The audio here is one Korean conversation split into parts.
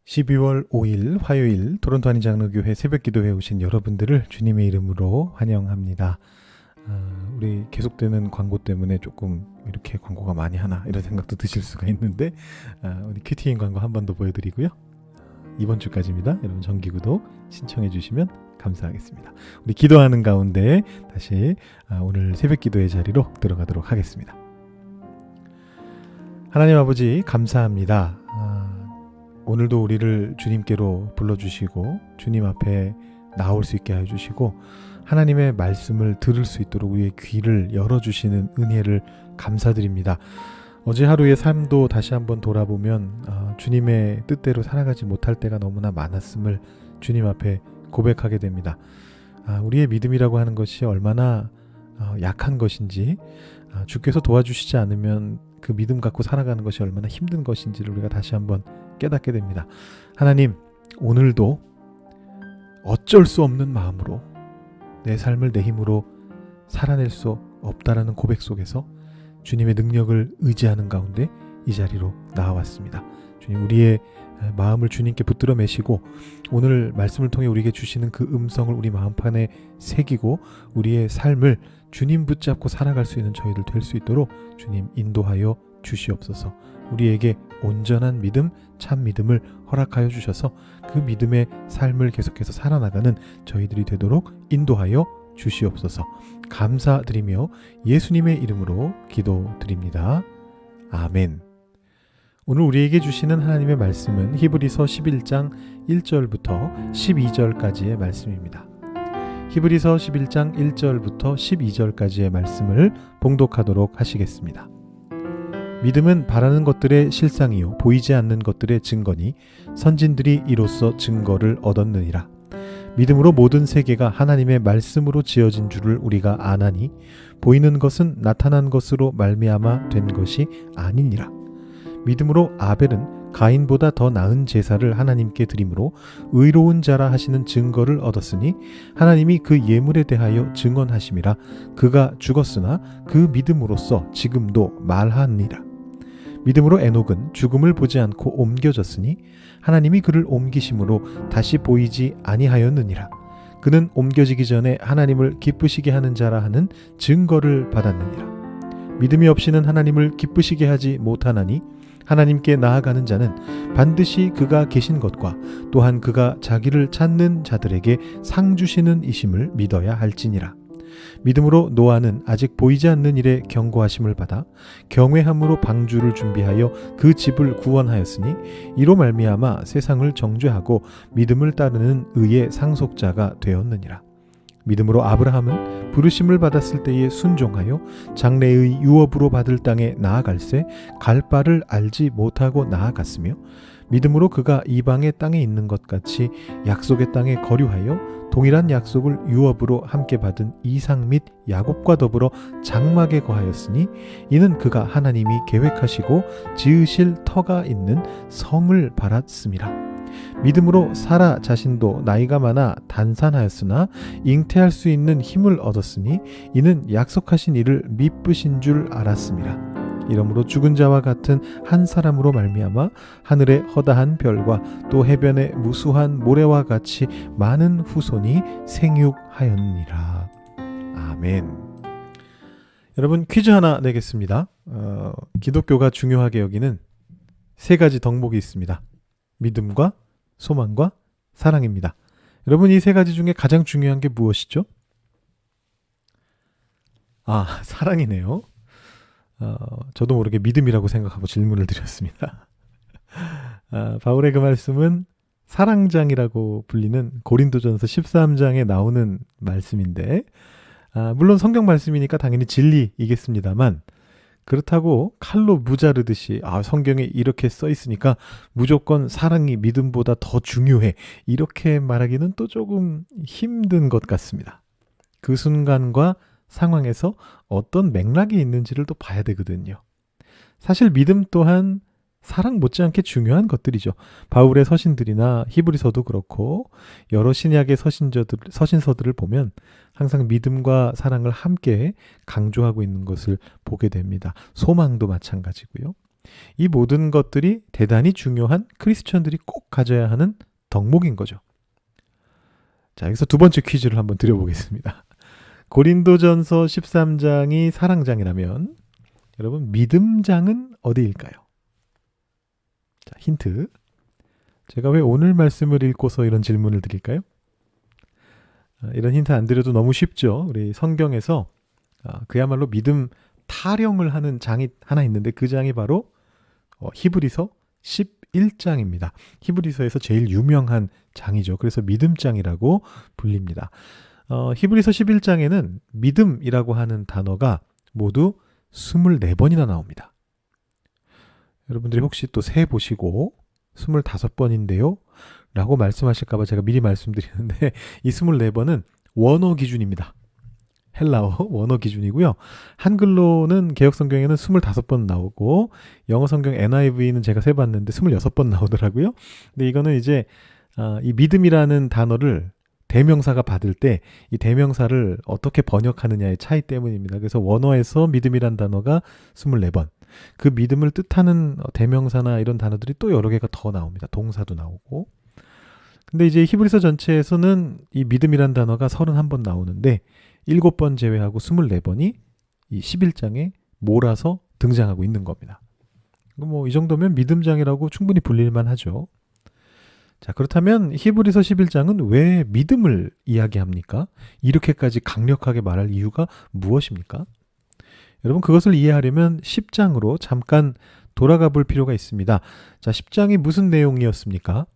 12월 5일 화요일 토론토 한인장로교회 새벽기도회에 오신 여러분들을 주님의 이름으로 환영합니다. 우리 계속되는 광고 때문에 조금 이렇게 광고가 많이 하나 이런 생각도 드실 수가 있는데 우리 큐티인 광고 한 번 더 보여드리고요. 이번 주까지입니다. 여러분 정기구독 신청해 주시면 감사하겠습니다. 우리 기도하는 가운데 다시 오늘 새벽기도의 자리로 들어가도록 하겠습니다. 하나님 아버지 감사합니다. 오늘도 우리를 주님께로 불러주시고 주님 앞에 나올 수 있게 해주시고 하나님의 말씀을 들을 수 있도록 우리의 귀를 열어주시는 은혜를 감사드립니다. 어제 하루의 삶도 다시 한번 돌아보면 주님의 뜻대로 살아가지 못할 때가 너무나 많았음을 주님 앞에 고백하게 됩니다. 우리의 믿음이라고 하는 것이 얼마나 약한 것인지 주께서 도와주시지 않으면 그 믿음 갖고 살아가는 것이 얼마나 힘든 것인지를 우리가 다시 한번 깨닫게 됩니다. 하나님, 오늘도 어쩔 수 없는 마음으로 내 삶을 내 힘으로 살아낼 수 없다라는 고백 속에서 주님의 능력을 의지하는 가운데 이 자리로 나와왔습니다. 주님, 우리의 마음을 주님께 붙들어 매시고 오늘 말씀을 통해 우리에게 주시는 그 음성을 우리 마음판에 새기고 우리의 삶을 주님 붙잡고 살아갈 수 있는 저희들 될 수 있도록 주님 인도하여 주시옵소서. 우리에게 온전한 믿음, 참 믿음을 허락하여 주셔서 그 믿음의 삶을 계속해서 살아나가는 저희들이 되도록 인도하여 주시옵소서. 감사드리며 예수님의 이름으로 기도드립니다. 아멘. 오늘 우리에게 주시는 하나님의 말씀은 히브리서 11장 1절부터 12절까지의 말씀입니다. 히브리서 11장 1절부터 12절까지의 말씀을 봉독하도록 하시겠습니다. 믿음은 바라는 것들의 실상이요 보이지 않는 것들의 증거니 선진들이 이로써 증거를 얻었느니라. 믿음으로 모든 세계가 하나님의 말씀으로 지어진 줄을 우리가 아나니 보이는 것은 나타난 것으로 말미암아 된 것이 아니니라. 믿음으로 아벨은 가인보다 더 나은 제사를 하나님께 드림으로 의로운 자라 하시는 증거를 얻었으니 하나님이 그 예물에 대하여 증언하심이라. 그가 죽었으나 그 믿음으로써 지금도 말하니라. 믿음으로 에녹은 죽음을 보지 않고 옮겨졌으니 하나님이 그를 옮기심으로 다시 보이지 아니하였느니라. 그는 옮겨지기 전에 하나님을 기쁘시게 하는 자라 하는 증거를 받았느니라. 믿음이 없이는 하나님을 기쁘시게 하지 못하나니 하나님께 나아가는 자는 반드시 그가 계신 것과 또한 그가 자기를 찾는 자들에게 상 주시는 이심을 믿어야 할지니라. 믿음으로 노아는 아직 보이지 않는 일에 경고하심을 받아 경외함으로 방주를 준비하여 그 집을 구원하였으니 이로 말미암아 세상을 정죄하고 믿음을 따르는 의의 상속자가 되었느니라. 믿음으로 아브라함은 부르심을 받았을 때에 순종하여 장래의 유업으로 받을 땅에 나아갈새 갈 바를 알지 못하고 나아갔으며 믿음으로 그가 이방의 땅에 있는 것 같이 약속의 땅에 거류하여 동일한 약속을 유업으로 함께 받은 이삭 및 야곱과 더불어 장막에 거하였으니 이는 그가 하나님이 계획하시고 지으실 터가 있는 성을 바랐음이라. 믿음으로 사라 자신도 나이가 많아 단산하였으나 잉태할 수 있는 힘을 얻었으니 이는 약속하신 이를 미쁘신 줄 알았음이라. 이러므로 죽은 자와 같은 한 사람으로 말미암아 하늘의 허다한 별과 또 해변의 무수한 모래와 같이 많은 후손이 생육하였느니라. 아멘. 여러분 퀴즈 하나 내겠습니다. 기독교가 중요하게 여기는 세 가지 덕목이 있습니다. 믿음과 소망과 사랑입니다. 여러분 이 세 가지 중에 가장 중요한 게 무엇이죠? 사랑이네요. 저도 모르게 믿음이라고 생각하고 질문을 드렸습니다. 바울의 그 말씀은 사랑장이라고 불리는 고린도전서 13장에 나오는 말씀인데 물론 성경 말씀이니까 당연히 진리이겠습니다만 그렇다고 칼로 무자르듯이 성경에 이렇게 써 있으니까 무조건 사랑이 믿음보다 더 중요해 이렇게 말하기는 또 조금 힘든 것 같습니다. 그 순간과 상황에서 어떤 맥락이 있는지를 또 봐야 되거든요. 사실 믿음 또한 사랑 못지않게 중요한 것들이죠. 바울의 서신들이나 히브리서도 그렇고 여러 신약의 서신서들을 보면 항상 믿음과 사랑을 함께 강조하고 있는 것을 보게 됩니다. 소망도 마찬가지고요. 이 모든 것들이 대단히 중요한 크리스천들이 꼭 가져야 하는 덕목인 거죠. 자, 여기서 두 번째 퀴즈를 한번 드려보겠습니다. 고린도전서 13장이 사랑장이라면 여러분 믿음장은 어디일까요? 자, 힌트. 제가 왜 오늘 말씀을 읽고서 이런 질문을 드릴까요? 이런 힌트 안 드려도 너무 쉽죠. 우리 성경에서 그야말로 믿음 타령을 하는 장이 하나 있는데 그 장이 바로 히브리서 11장입니다. 히브리서에서 제일 유명한 장이죠. 그래서 믿음장이라고 불립니다. 히브리서 11장에는 믿음이라고 하는 단어가 모두 24번이나 나옵니다. 여러분들이 혹시 또 세 보시고 25번인데요 라고 말씀하실까 봐 제가 미리 말씀드리는데 이 24번은 원어 기준입니다. 헬라어 원어 기준이고요. 한글로는 개역성경에는 25번 나오고 영어 성경 NIV는 제가 세봤는데 26번 나오더라고요. 근데 이거는 이제 이 믿음이라는 단어를 대명사가 받을 때 이 대명사를 어떻게 번역하느냐의 차이 때문입니다. 그래서 원어에서 믿음이란 단어가 24번. 그 믿음을 뜻하는 대명사나 이런 단어들이 또 여러 개가 더 나옵니다. 동사도 나오고. 근데 이제 히브리서 전체에서는 이 믿음이란 단어가 31번 나오는데 7번 제외하고 24번이 이 11장에 몰아서 등장하고 있는 겁니다. 뭐 이 정도면 믿음장이라고 충분히 불릴만 하죠. 자, 그렇다면 히브리서 11장은 왜 믿음을 이야기합니까? 이렇게까지 강력하게 말할 이유가 무엇입니까? 여러분 그것을 이해하려면 10장으로 잠깐 돌아가 볼 필요가 있습니다. 자, 10장이 무슨 내용이었습니까?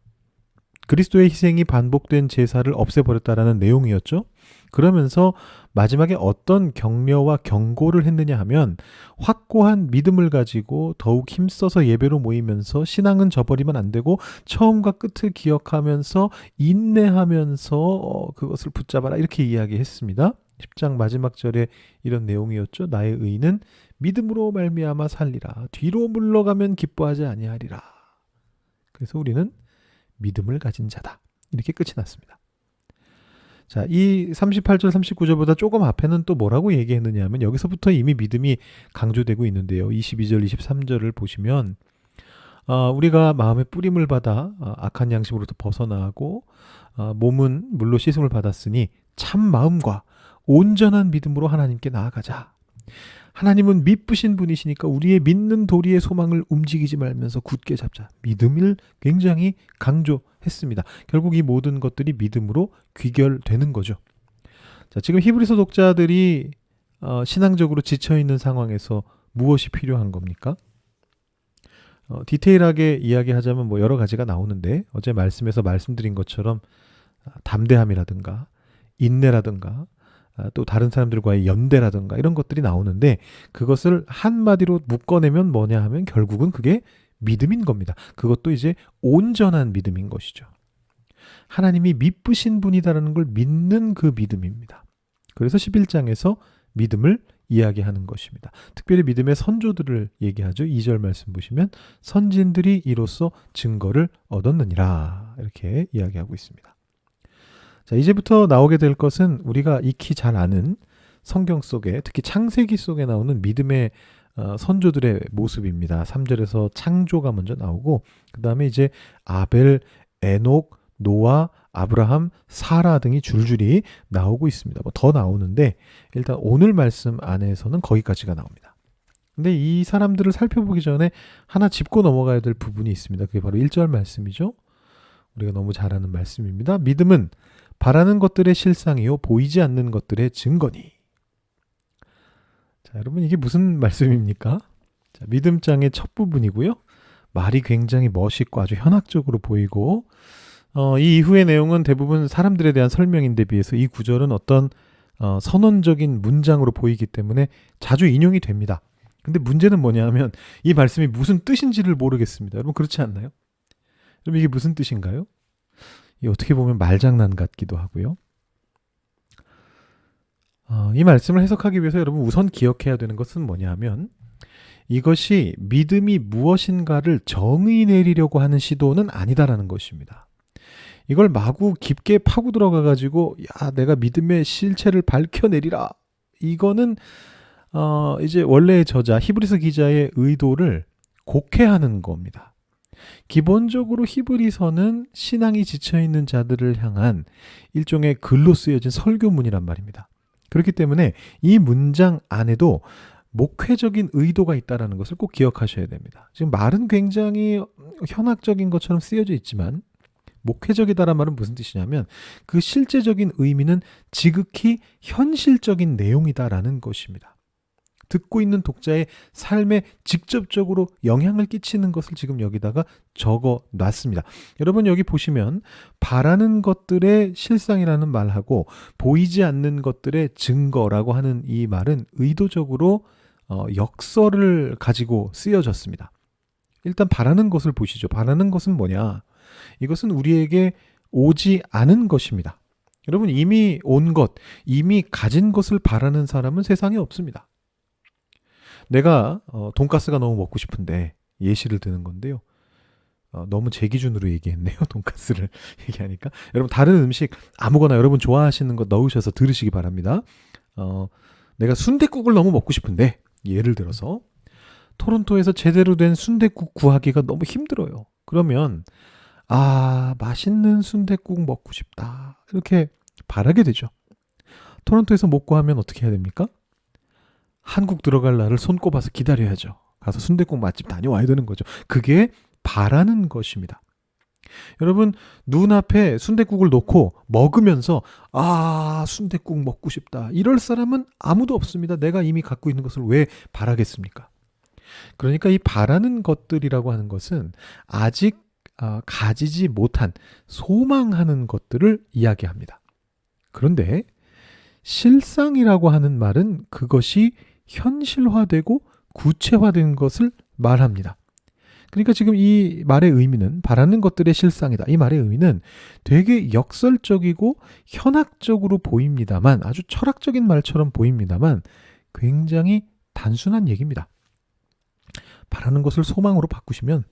그리스도의 희생이 반복된 제사를 없애버렸다라는 내용이었죠. 그러면서 마지막에 어떤 격려와 경고를 했느냐 하면 확고한 믿음을 가지고 더욱 힘써서 예배로 모이면서 신앙은 저버리면 안 되고 처음과 끝을 기억하면서 인내하면서 그것을 붙잡아라 이렇게 이야기했습니다. 10장 마지막 절에 이런 내용이었죠. 나의 의는 믿음으로 말미암아 살리라. 뒤로 물러가면 기뻐하지 아니하리라. 그래서 우리는 믿음을 가진 자다. 이렇게 끝이 났습니다. 자, 이 38절 39절보다 조금 앞에는 또 뭐라고 얘기했느냐 하면 여기서부터 이미 믿음이 강조되고 있는데요. 22절 23절을 보시면 우리가 마음의 뿌림을 받아 악한 양심으로부터 벗어나고 몸은 물로 씻음을 받았으니 참 마음과 온전한 믿음으로 하나님께 나아가자. 하나님은 미쁘신 분이시니까 우리의 믿는 도리의 소망을 움직이지 말면서 굳게 잡자. 믿음을 굉장히 강조했습니다. 결국 이 모든 것들이 믿음으로 귀결되는 거죠. 자, 지금 히브리서 독자들이 신앙적으로 지쳐있는 상황에서 무엇이 필요한 겁니까? 디테일하게 이야기하자면 뭐 여러 가지가 나오는데 어제 말씀에서 말씀드린 것처럼 담대함이라든가 인내라든가 또 다른 사람들과의 연대라든가 이런 것들이 나오는데 그것을 한마디로 묶어내면 뭐냐 하면 결국은 그게 믿음인 겁니다. 그것도 이제 온전한 믿음인 것이죠. 하나님이 미쁘신 분이다라는 걸 믿는 그 믿음입니다. 그래서 11장에서 믿음을 이야기하는 것입니다. 특별히 믿음의 선조들을 얘기하죠. 2절 말씀 보시면 선진들이 이로써 증거를 얻었느니라 이렇게 이야기하고 있습니다. 자, 이제부터 나오게 될 것은 우리가 익히 잘 아는 성경 속에 특히 창세기 속에 나오는 믿음의 선조들의 모습입니다. 3절에서 창조가 먼저 나오고 그 다음에 이제 아벨, 에녹, 노아, 아브라함, 사라 등이 줄줄이 나오고 있습니다. 뭐 더 나오는데 일단 오늘 말씀 안에서는 거기까지가 나옵니다. 근데 이 사람들을 살펴보기 전에 하나 짚고 넘어가야 될 부분이 있습니다. 그게 바로 1절 말씀이죠. 우리가 너무 잘 아는 말씀입니다. 믿음은 바라는 것들의 실상이요 보이지 않는 것들의 증거니. 자, 여러분 이게 무슨 말씀입니까? 자, 믿음장의 첫 부분이고요. 말이 굉장히 멋있고 아주 현학적으로 보이고 이 이후의 내용은 대부분 사람들에 대한 설명인데 비해서 이 구절은 어떤 선언적인 문장으로 보이기 때문에 자주 인용이 됩니다. 근데 문제는 뭐냐 하면 이 말씀이 무슨 뜻인지를 모르겠습니다. 여러분 그렇지 않나요? 그럼 이게 무슨 뜻인가요? 이 어떻게 보면 말장난 같기도 하고요. 이 말씀을 해석하기 위해서 여러분 우선 기억해야 되는 것은 뭐냐 하면 이것이 믿음이 무엇인가를 정의 내리려고 하는 시도는 아니다라는 것입니다. 이걸 마구 깊게 파고 들어가 가지고 야 내가 믿음의 실체를 밝혀내리라. 이거는 이제 원래의 저자 히브리서 기자의 의도를 곡해하는 겁니다. 기본적으로 히브리서는 신앙이 지쳐있는 자들을 향한 일종의 글로 쓰여진 설교문이란 말입니다. 그렇기 때문에 이 문장 안에도 목회적인 의도가 있다는 것을 꼭 기억하셔야 됩니다. 지금 말은 굉장히 현학적인 것처럼 쓰여져 있지만 목회적이다란 말은 무슨 뜻이냐면 그 실제적인 의미는 지극히 현실적인 내용이다라는 것입니다. 듣고 있는 독자의 삶에 직접적으로 영향을 끼치는 것을 지금 여기다가 적어 놨습니다. 여러분 여기 보시면 바라는 것들의 실상이라는 말하고 보이지 않는 것들의 증거라고 하는 이 말은 의도적으로 역설을 가지고 쓰여졌습니다. 일단 바라는 것을 보시죠. 바라는 것은 뭐냐? 이것은 우리에게 오지 않은 것입니다. 여러분 이미 온 것, 이미 가진 것을 바라는 사람은 세상에 없습니다. 내가 돈가스가 너무 먹고 싶은데 예시를 드는 건데요. 너무 제 기준으로 얘기했네요. 돈가스를 얘기하니까. 여러분 다른 음식 아무거나 여러분 좋아하시는 거 넣으셔서 들으시기 바랍니다. 내가 순댓국을 너무 먹고 싶은데 예를 들어서 토론토에서 제대로 된 순댓국 구하기가 너무 힘들어요. 그러면 맛있는 순댓국 먹고 싶다. 이렇게 바라게 되죠. 토론토에서 못 구하면 어떻게 해야 됩니까? 한국 들어갈 날을 손꼽아서 기다려야죠. 가서 순댓국 맛집 다녀와야 되는 거죠. 그게 바라는 것입니다. 여러분 눈앞에 순댓국을 놓고 먹으면서 순댓국 먹고 싶다. 이럴 사람은 아무도 없습니다. 내가 이미 갖고 있는 것을 왜 바라겠습니까? 그러니까 이 바라는 것들이라고 하는 것은 아직 가지지 못한 소망하는 것들을 이야기합니다. 그런데 실상이라고 하는 말은 그것이 현실화되고 구체화된 것을 말합니다. 그러니까 지금 이 말의 의미는 바라는 것들의 실상이다. 이 말의 의미는 되게 역설적이고 현학적으로 보입니다만 아주 철학적인 말처럼 보입니다만 굉장히 단순한 얘기입니다. 바라는 것을 소망으로 바꾸시면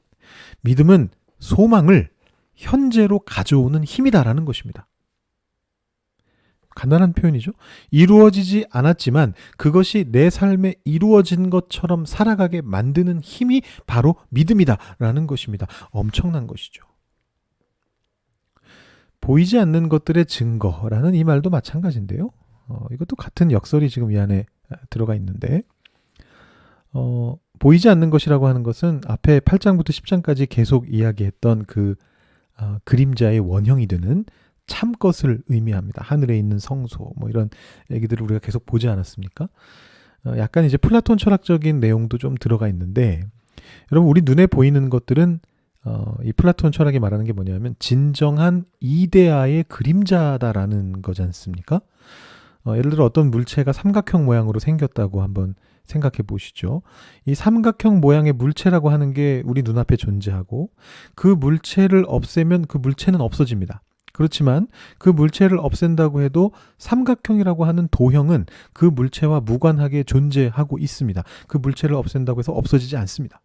믿음은 소망을 현재로 가져오는 힘이다라는 것입니다. 간단한 표현이죠. 이루어지지 않았지만 그것이 내 삶에 이루어진 것처럼 살아가게 만드는 힘이 바로 믿음이다라는 것입니다. 엄청난 것이죠. 보이지 않는 것들의 증거라는 이 말도 마찬가지인데요. 이것도 같은 역설이 지금 이 안에 들어가 있는데 보이지 않는 것이라고 하는 것은 앞에 8장부터 10장까지 계속 이야기했던 그 그림자의 원형이 되는 참것을 의미합니다. 하늘에 있는 성소 뭐 이런 얘기들을 우리가 계속 보지 않았습니까? 약간 이제 플라톤 철학적인 내용도 좀 들어가 있는데 여러분 우리 눈에 보이는 것들은 이 플라톤 철학이 말하는 게 뭐냐면 진정한 이데아의 그림자다라는 거지 않습니까? 예를 들어 어떤 물체가 삼각형 모양으로 생겼다고 한번 생각해 보시죠. 이 삼각형 모양의 물체라고 하는 게 우리 눈앞에 존재하고 그 물체를 없애면 그 물체는 없어집니다. 그렇지만 그 물체를 없앤다고 해도 삼각형이라고 하는 도형은 그 물체와 무관하게 존재하고 있습니다. 그 물체를 없앤다고 해서 없어지지 않습니다.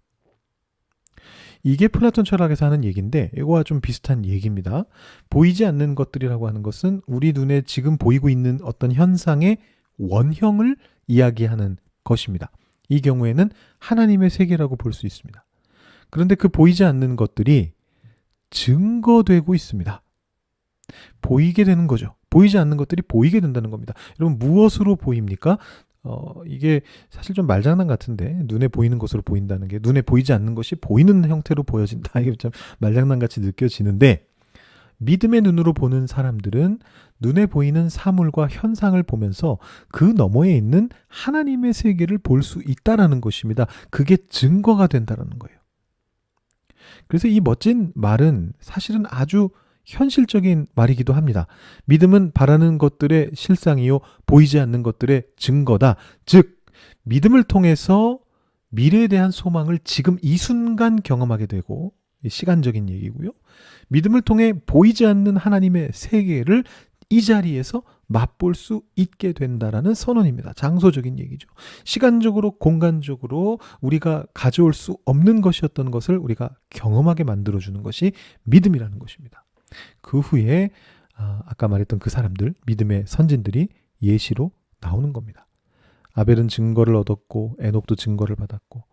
이게 플라톤 철학에서 하는 얘기인데 이거와 좀 비슷한 얘기입니다. 보이지 않는 것들이라고 하는 것은 우리 눈에 지금 보이고 있는 어떤 현상의 원형을 이야기하는 것입니다. 이 경우에는 하나님의 세계라고 볼 수 있습니다. 그런데 그 보이지 않는 것들이 증거되고 있습니다. 보이게 되는 거죠. 보이지 않는 것들이 보이게 된다는 겁니다. 여러분 무엇으로 보입니까? 이게 사실 좀 말장난 같은데 눈에 보이는 것으로 보인다는 게 눈에 보이지 않는 것이 보이는 형태로 보여진다. 이게 좀 말장난 같이 느껴지는데 믿음의 눈으로 보는 사람들은 눈에 보이는 사물과 현상을 보면서 그 너머에 있는 하나님의 세계를 볼 수 있다라는 것입니다. 그게 증거가 된다라는 거예요. 그래서 이 멋진 말은 사실은 아주 현실적인 말이기도 합니다. 믿음은 바라는 것들의 실상이요 보이지 않는 것들의 증거다. 즉 믿음을 통해서 미래에 대한 소망을 지금 이 순간 경험하게 되고 시간적인 얘기고요. 믿음을 통해 보이지 않는 하나님의 세계를 이 자리에서 맛볼 수 있게 된다라는 선언입니다. 장소적인 얘기죠. 시간적으로 공간적으로 우리가 가져올 수 없는 것이었던 것을 우리가 경험하게 만들어주는 것이 믿음이라는 것입니다. 그 후에 아까 말했던 그 사람들, 믿음의 선진들이 예시로 나오는 겁니다. 아벨은 증거를 얻었고 에녹도 증거를 받았고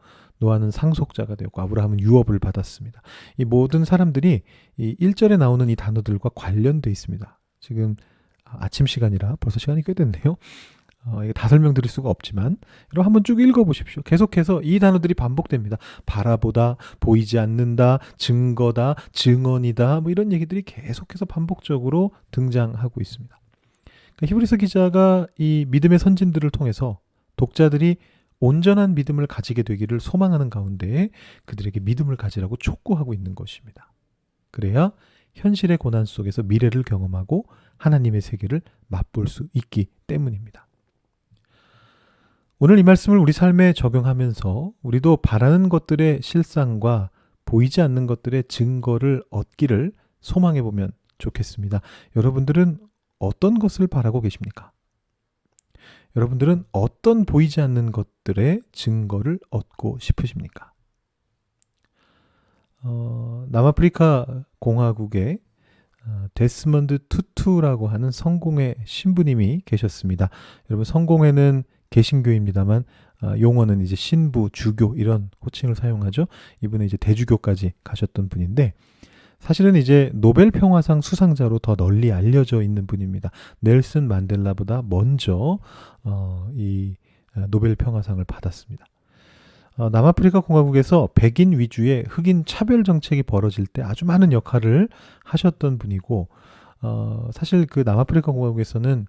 노아는 상속자가 되었고 아브라함은 유업을 받았습니다. 이 모든 사람들이 이 1절에 나오는 이 단어들과 관련돼 있습니다. 지금 아침 시간이라 벌써 시간이 꽤 됐네요. 이게 다 설명드릴 수가 없지만 여러분 한번 쭉 읽어보십시오. 계속해서 이 단어들이 반복됩니다. 바라보다, 보이지 않는다, 증거다, 증언이다, 뭐 이런 얘기들이 계속해서 반복적으로 등장하고 있습니다. 그러니까 히브리서 기자가 이 믿음의 선진들을 통해서 독자들이 온전한 믿음을 가지게 되기를 소망하는 가운데 그들에게 믿음을 가지라고 촉구하고 있는 것입니다. 그래야 현실의 고난 속에서 미래를 경험하고 하나님의 세계를 맛볼 수 있기 때문입니다. 오늘 이 말씀을 우리 삶에 적용하면서 우리도 바라는 것들의 실상과 보이지 않는 것들의 증거를 얻기를 소망해 보면 좋겠습니다. 여러분들은 어떤 것을 바라고 계십니까? 여러분들은 어떤 보이지 않는 것들의 증거를 얻고 싶으십니까? 남아프리카 공화국의 데스먼드 투투라고 하는 성공회 신부님이 계셨습니다. 여러분 성공회는 개신교입니다만 용어는 이제 신부, 주교 이런 호칭을 사용하죠. 이분은 이제 대주교까지 가셨던 분인데 사실은 이제 노벨 평화상 수상자로 더 널리 알려져 있는 분입니다. 넬슨 만델라보다 먼저 이 노벨 평화상을 받았습니다. 남아프리카 공화국에서 백인 위주의 흑인 차별 정책이 벌어질 때 아주 많은 역할을 하셨던 분이고 사실 그 남아프리카 공화국에서는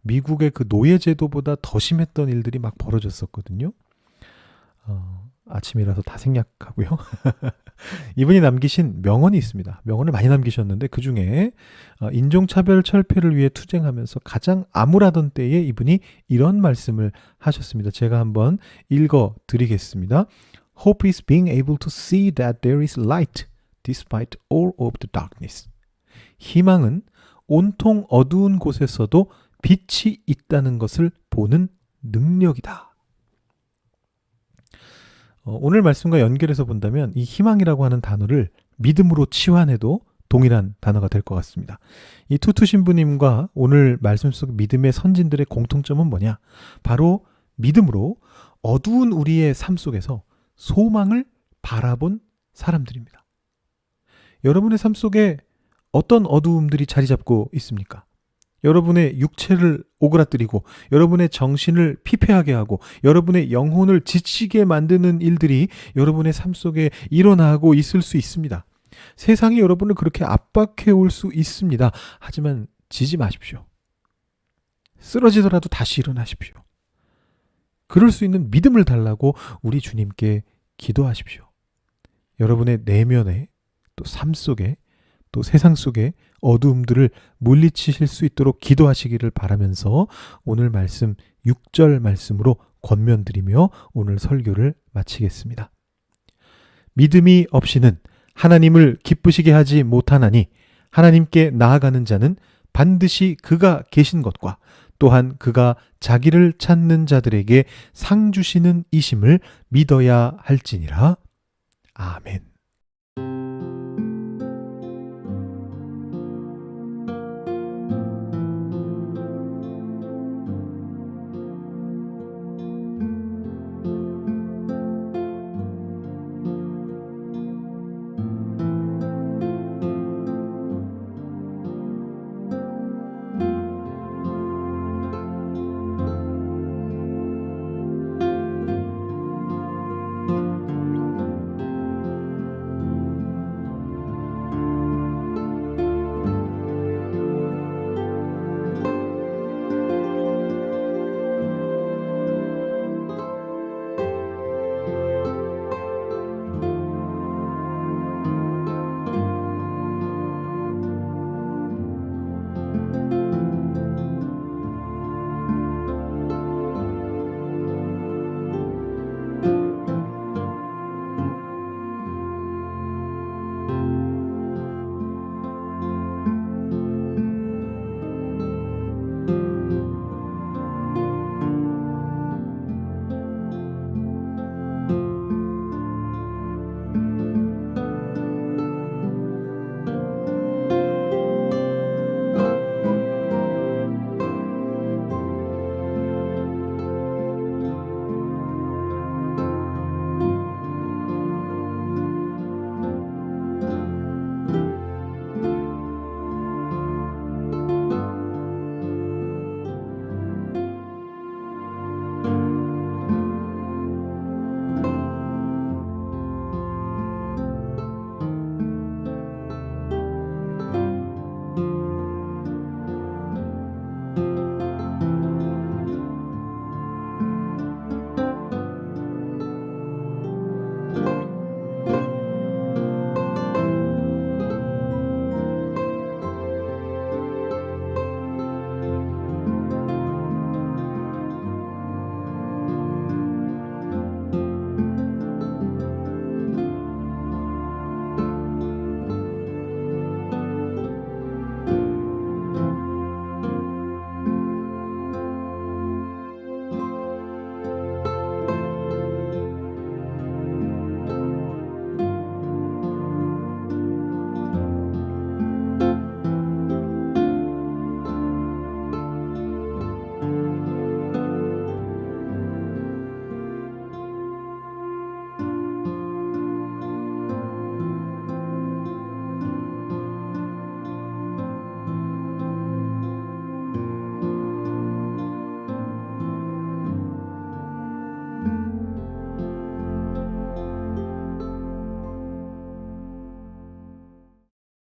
미국의 그 노예 제도보다 더 심했던 일들이 막 벌어졌었거든요. 아침이라서 다 생략하고요. 이분이 남기신 명언이 있습니다. 명언을 많이 남기셨는데 그 중에 인종차별 철폐를 위해 투쟁하면서 가장 암울하던 때에 이분이 이런 말씀을 하셨습니다. 제가 한번 읽어 드리겠습니다. Hope is being able to see that there is light despite all of the darkness. 희망은 온통 어두운 곳에서도 빛이 있다는 것을 보는 능력이다. 오늘 말씀과 연결해서 본다면 이 희망이라고 하는 단어를 믿음으로 치환해도 동일한 단어가 될 것 같습니다. 이 투투 신부님과 오늘 말씀 속 믿음의 선진들의 공통점은 뭐냐? 바로 믿음으로 어두운 우리의 삶 속에서 소망을 바라본 사람들입니다. 여러분의 삶 속에 어떤 어두움들이 자리 잡고 있습니까? 여러분의 육체를 오그라뜨리고 여러분의 정신을 피폐하게 하고 여러분의 영혼을 지치게 만드는 일들이 여러분의 삶 속에 일어나고 있을 수 있습니다. 세상이 여러분을 그렇게 압박해 올 수 있습니다. 하지만 지지 마십시오. 쓰러지더라도 다시 일어나십시오. 그럴 수 있는 믿음을 달라고 우리 주님께 기도하십시오. 여러분의 내면에 또 삶 속에 또 세상 속에 어두움들을 물리치실 수 있도록 기도하시기를 바라면서 오늘 말씀 6절 말씀으로 권면드리며 오늘 설교를 마치겠습니다. 믿음이 없이는 하나님을 기쁘시게 하지 못하나니 하나님께 나아가는 자는 반드시 그가 계신 것과 또한 그가 자기를 찾는 자들에게 상 주시는 이심을 믿어야 할지니라. 아멘.